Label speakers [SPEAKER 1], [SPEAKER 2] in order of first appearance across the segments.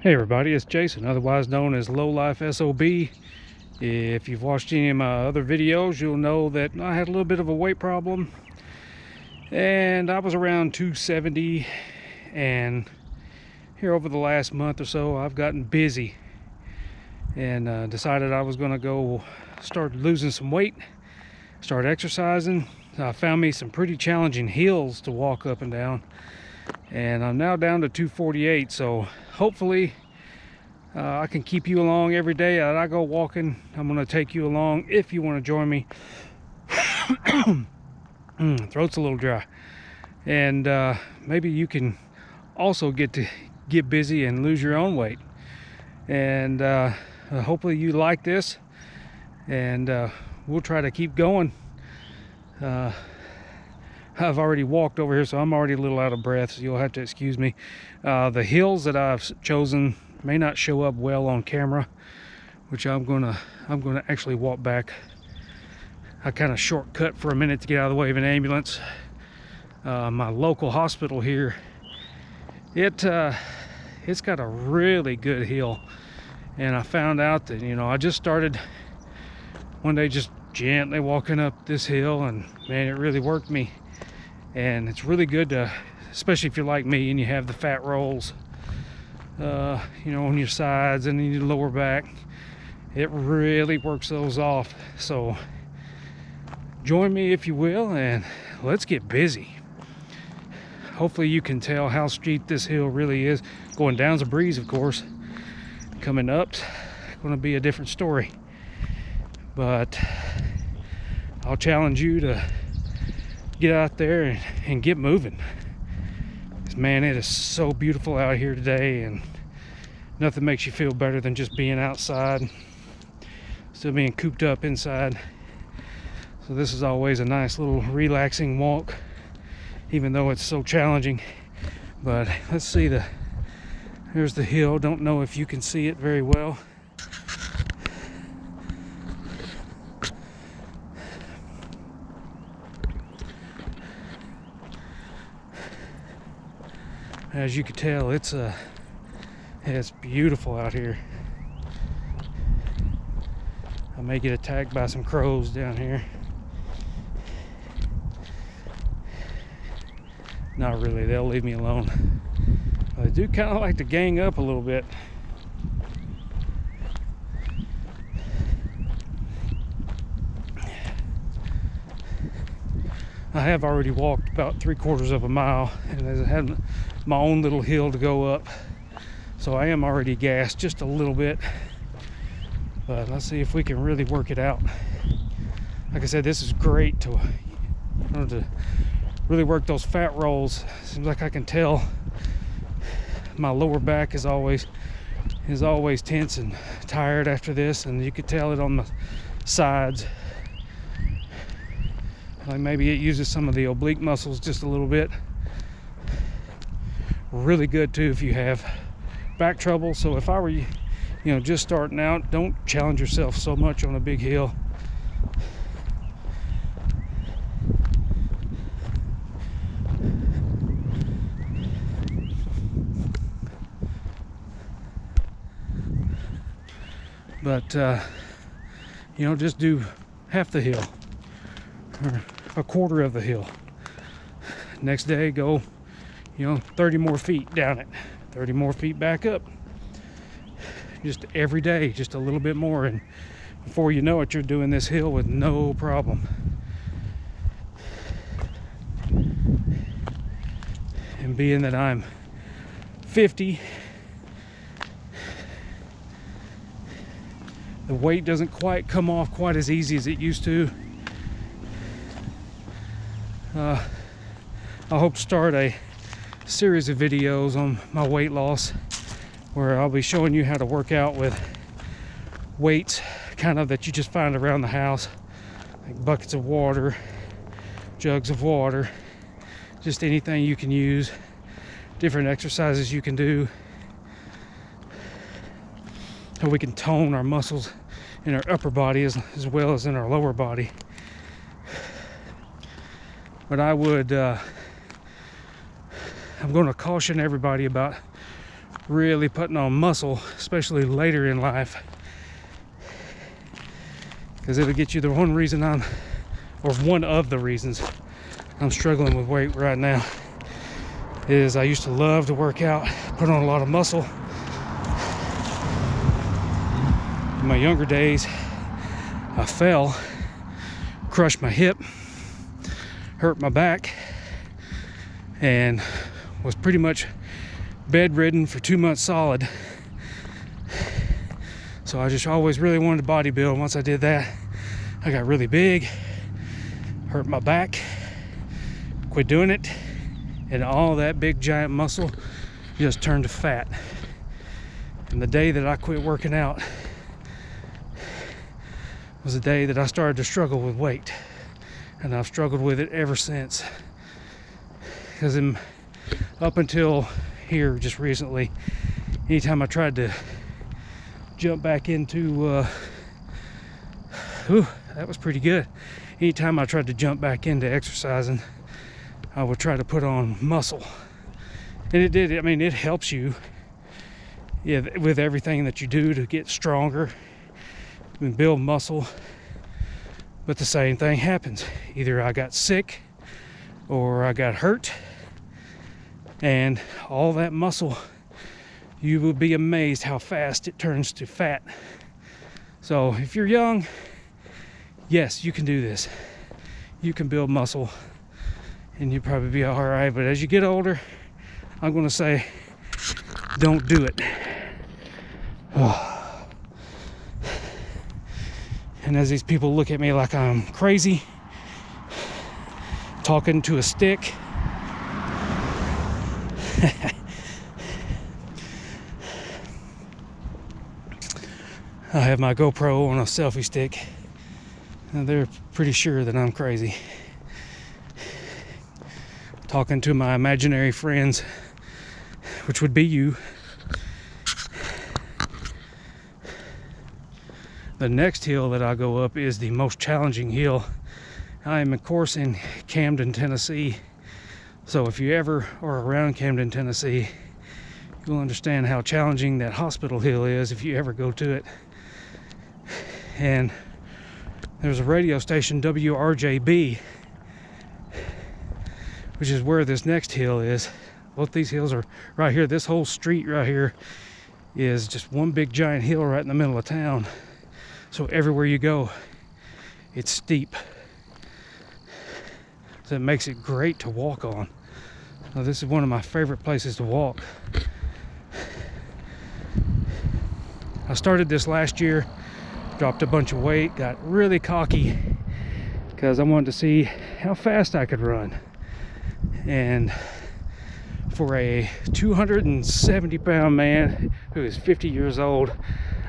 [SPEAKER 1] Hey everybody, it's Jason, otherwise known as Low Life SOB. If you've watched any of my other videos, you'll know that I had a little bit of a weight problem, and I was around 270, and here over the last month or so I've gotten busy and decided I was going to go start losing some weight, start exercising. I found me some pretty challenging hills to walk up and down, and I'm now down to 248, so hopefully I can keep you along every day that I go walking. I'm going to take you along if you want to join me. Throat's a little dry. And maybe you can also get busy and lose your own weight. And hopefully you like this. And we'll try to keep going. I've already walked over here, so I'm already a little out of breath, so you'll have to excuse me. The hills that I've chosen may not show up well on camera, which I'm gonna actually walk back. I kind of shortcut for a minute to get out of the way of an ambulance. My local hospital here, it's got a really good hill, and I found out that, you know, I just started one day just gently walking up this hill, and man, it really worked me. And it's really good to, especially if you're like me and you have the fat rolls, you know, on your sides and in your lower back. It really works those off. So join me if you will, and let's get busy. Hopefully you can tell how steep this hill really is. Going down's a breeze, of course. Coming up's going to be a different story. But I'll challenge you to get out there and get moving. Man, it is so beautiful out here today, and nothing makes you feel better than just being outside, still being cooped up inside. So this is always a nice little relaxing walk, even though it's so challenging. But let's see, here's the hill. Don't know if you can see it very well. As you can tell, it's beautiful out here. I may get attacked by some crows down here. Not really, they'll leave me alone. But I do kind of like to gang up a little bit. I have already walked about 3/4 of a mile, and I had my own little hill to go up, so I am already gassed just a little bit. But let's see if we can really work it out. Like I said, this is great to really work those fat rolls. Seems like I can tell my lower back is always tense and tired after this, and you could tell it on the sides. Like maybe it uses some of the oblique muscles just a little bit. Really good too if you have back trouble. So if I were you know, just starting out, don't challenge yourself so much on a big hill. But you know, just do half the hill or 1/4 of the hill. Next day, go, you know, 30 more feet down it, 30 more feet back up. Just every day, just a little bit more, and before you know it, you're doing this hill with no problem. And being that I'm 50, the weight doesn't quite come off quite as easy as it used to. I hope to start a series of videos on my weight loss, where I'll be showing you how to work out with weights kind of that you just find around the house, like buckets of water, jugs of water, just anything you can use, different exercises you can do, so we can tone our muscles in our upper body as well as in our lower body. But I'm going to caution everybody about really putting on muscle, especially later in life, because it'll get you. The one reason one of the reasons I'm struggling with weight right now is I used to love to work out, put on a lot of muscle. In my younger days, I fell, crushed my hip, hurt my back, and was pretty much bedridden for 2 months solid. So I just always really wanted to bodybuild. Once I did that, I got really big, hurt my back, quit doing it, and all that big giant muscle just turned to fat. And the day that I quit working out was the day that I started to struggle with weight, and I've struggled with it ever since. Because up until here just recently, anytime I tried to jump back into that was pretty good. Anytime I tried to jump back into exercising, I would try to put on muscle, and it did. I mean, it helps you, yeah, with everything that you do to get stronger and build muscle. But the same thing happens. Either I got sick or I got hurt, and all that muscle, you will be amazed how fast it turns to fat. So if you're young, yes, you can do this. You can build muscle and you'll probably be all right. But as you get older, I'm going to say, don't do it. And as these people look at me like I'm crazy, talking to a stick, I have my GoPro on a selfie stick, and they're pretty sure that I'm crazy. Talking to my imaginary friends, which would be you. The next hill that I go up is the most challenging hill. I am, of course, in Camden, Tennessee. So if you ever are around Camden, Tennessee, you'll understand how challenging that hospital hill is if you ever go to it. And there's a radio station, WRJB, which is where this next hill is. Both these hills are right here. This whole street right here is just one big giant hill right in the middle of town. So everywhere you go, it's steep. So it makes it great to walk on. Now, this is one of my favorite places to walk. I started this last year, dropped a bunch of weight, got really cocky because I wanted to see how fast I could run. And for a 270-pound man who is 50 years old,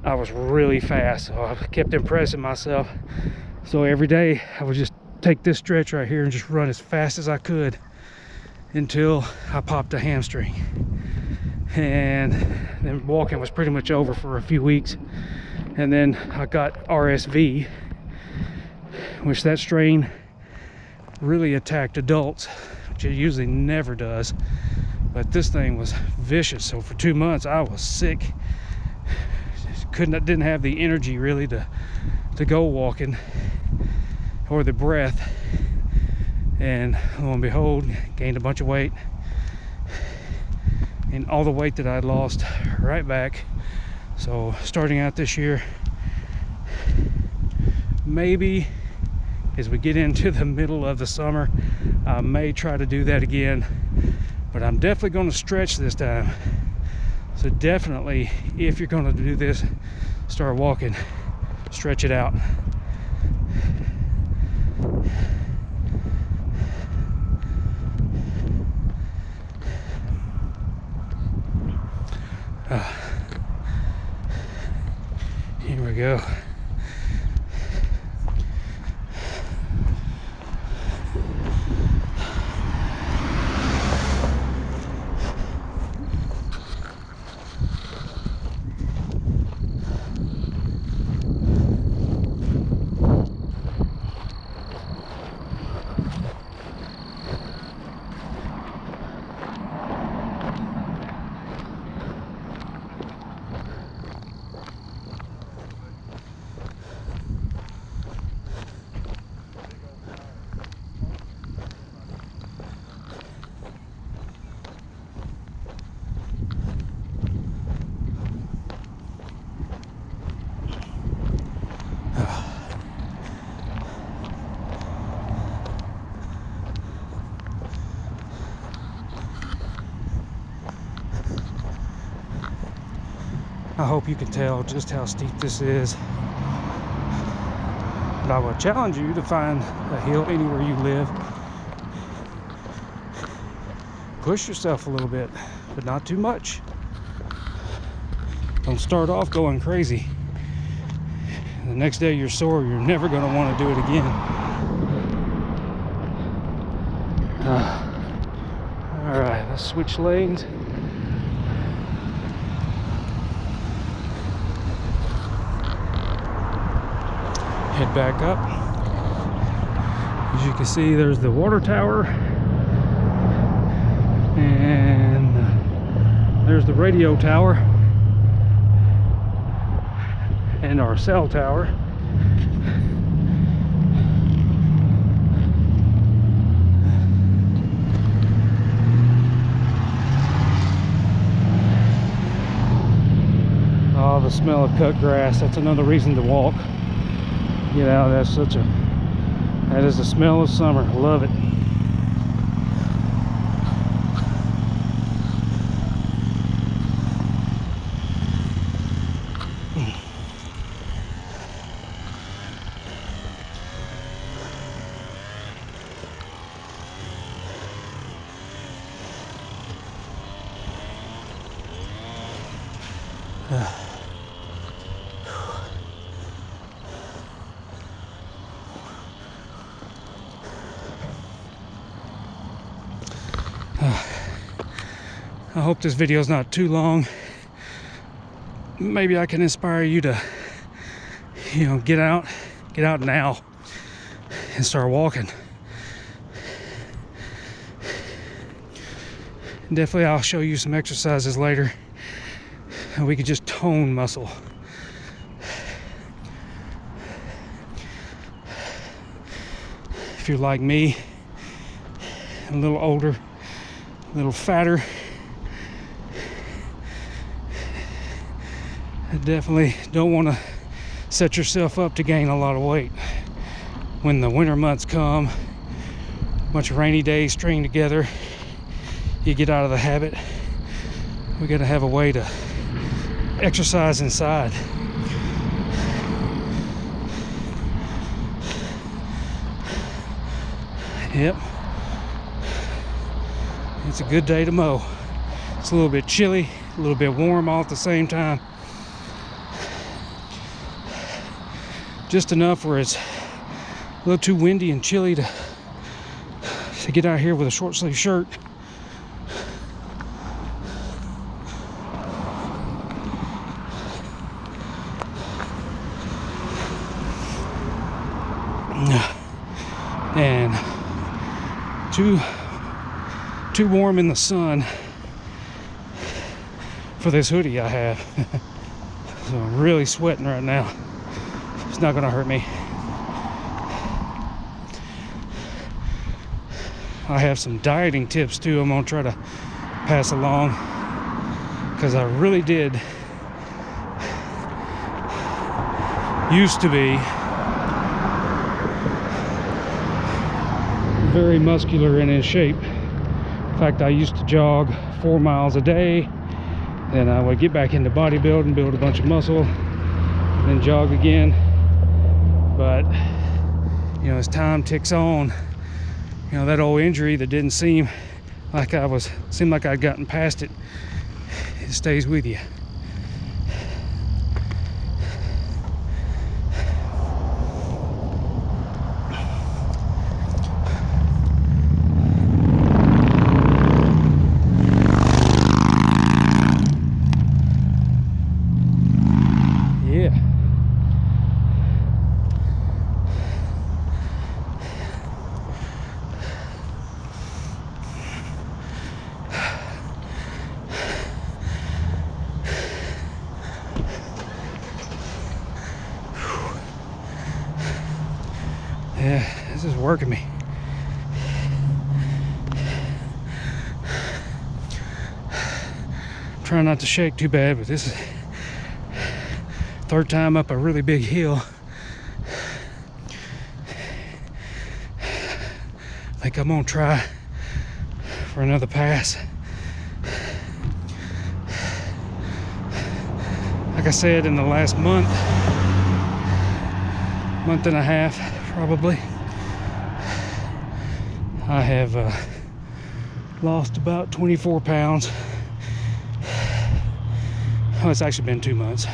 [SPEAKER 1] I was really fast. So I kept impressing myself. So every day I would just take this stretch right here and just run as fast as I could until I popped a hamstring. And then walking was pretty much over for a few weeks. And then I got RSV, which that strain really attacked adults, which it usually never does. But this thing was vicious. So for 2 months I was sick. Didn't have the energy really to go walking, or the breath. And lo and behold, gained a bunch of weight, and all the weight that I'd lost right back. So starting out this year, maybe as we get into the middle of the summer, I may try to do that again, but I'm definitely going to stretch this time. So definitely, if you're going to do this, start walking, stretch it out. Here we go. I hope you can tell just how steep this is. But I would challenge you to find a hill anywhere you live. Push yourself a little bit, but not too much. Don't start off going crazy. The next day you're sore, you're never going to want to do it again. All right, let's switch lanes. Head back up. As you can see, there's the water tower, and there's the radio tower and our cell tower. Oh, the smell of cut grass, that's another reason to walk. You know, that is the smell of summer. Love it. I hope this video is not too long. Maybe I can inspire you to, get out now and start walking. Definitely I'll show you some exercises later, and we could just tone muscle. If you're like me, a little older, a little fatter, I definitely don't want to set yourself up to gain a lot of weight. When the winter months come, a bunch of rainy days string together, you get out of the habit. We got to have a way to exercise inside. Yep. It's a good day to mow. It's a little bit chilly, a little bit warm all at the same time. Just enough where it's a little too windy and chilly to get out here with a short sleeve shirt. And too warm in the sun for this hoodie I have. So I'm really sweating right now. It's not gonna hurt me. I have some dieting tips too I'm gonna try to pass along, because I really did used to be very muscular and in shape. In fact, I used to jog 4 miles a day, then I would get back into bodybuilding, build a bunch of muscle, then jog again. But as time ticks on, that old injury that didn't seem like I'd gotten past it, it stays with you. Yeah, this is working me. I'm trying not to shake too bad, but this is third time up a really big hill. I think I'm gonna try for another pass. I said, in the last month and a half probably, I have lost about 24 pounds. Oh, it's actually been 2 months.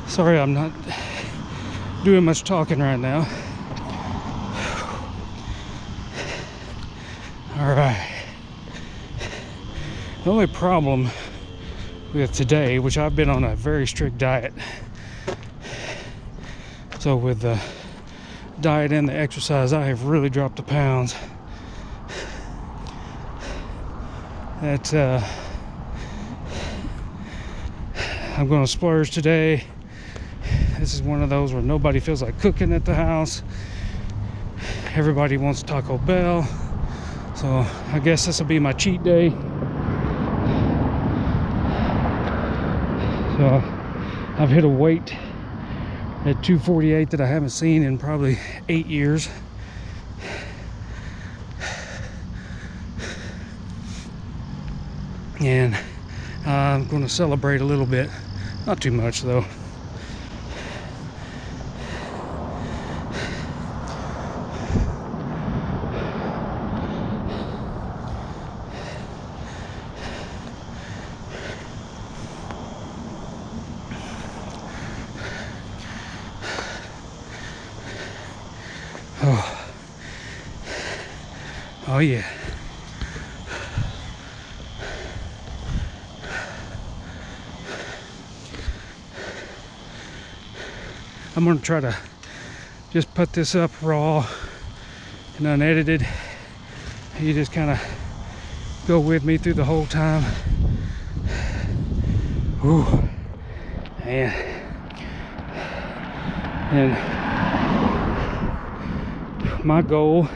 [SPEAKER 1] Sorry, I'm not doing much talking right now. All right. The only problem with today, which I've been on a very strict diet, so with the diet and the exercise, I have really dropped the pounds. That I'm going to splurge today. This is one of those where nobody feels like cooking at the house. Everybody wants Taco Bell. So I guess this will be my cheat day. So I've hit a weight at 248 that I haven't seen in probably 8 years. And I'm going to celebrate a little bit. Not too much though. Oh yeah. I'm gonna try to just put this up raw and unedited. You just kind of go with me through the whole time. Ooh, man. And my goal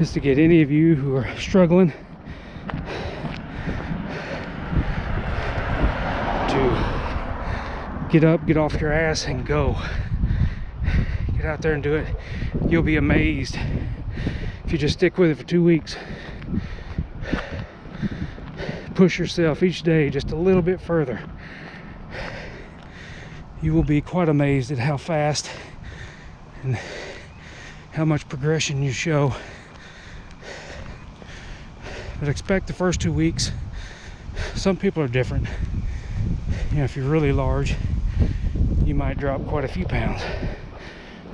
[SPEAKER 1] is to get any of you who are struggling to get up, get off your ass and go. Get out there and do it. You'll be amazed if you just stick with it for 2 weeks. Push yourself each day just a little bit further. You will be quite amazed at how fast and how much progression you show. But expect the first 2 weeks. Some people are different. You know, if you're really large, you might drop quite a few pounds,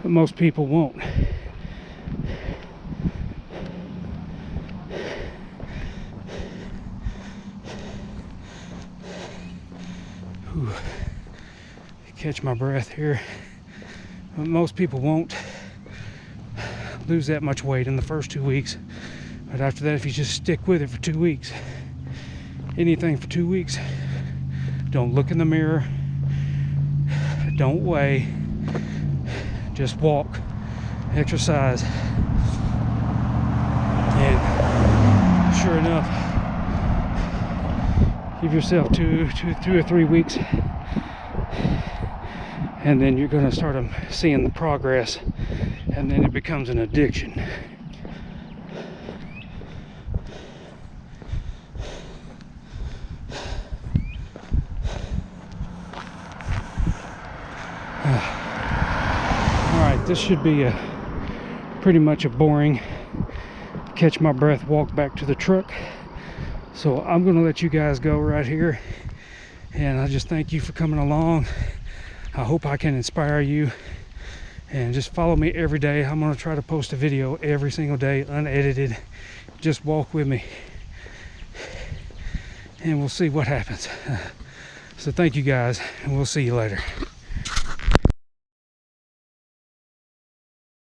[SPEAKER 1] but most people won't. Whew. Catch my breath here. But most people won't lose that much weight in the first 2 weeks. But after that, if you just stick with it for 2 weeks, anything for 2 weeks, don't look in the mirror, don't weigh, just walk, exercise, and sure enough, give yourself two or 3 weeks, and then you're going to start seeing the progress, and then it becomes an addiction. This should be pretty much a boring catch my breath walk back to the truck. So I'm gonna let you guys go right here, and I just thank you for coming along. I hope I can inspire you And just follow me every day. I'm going to try to post a video every single day, unedited. Just walk with me, and we'll see what happens. So thank you guys, and we'll see you later.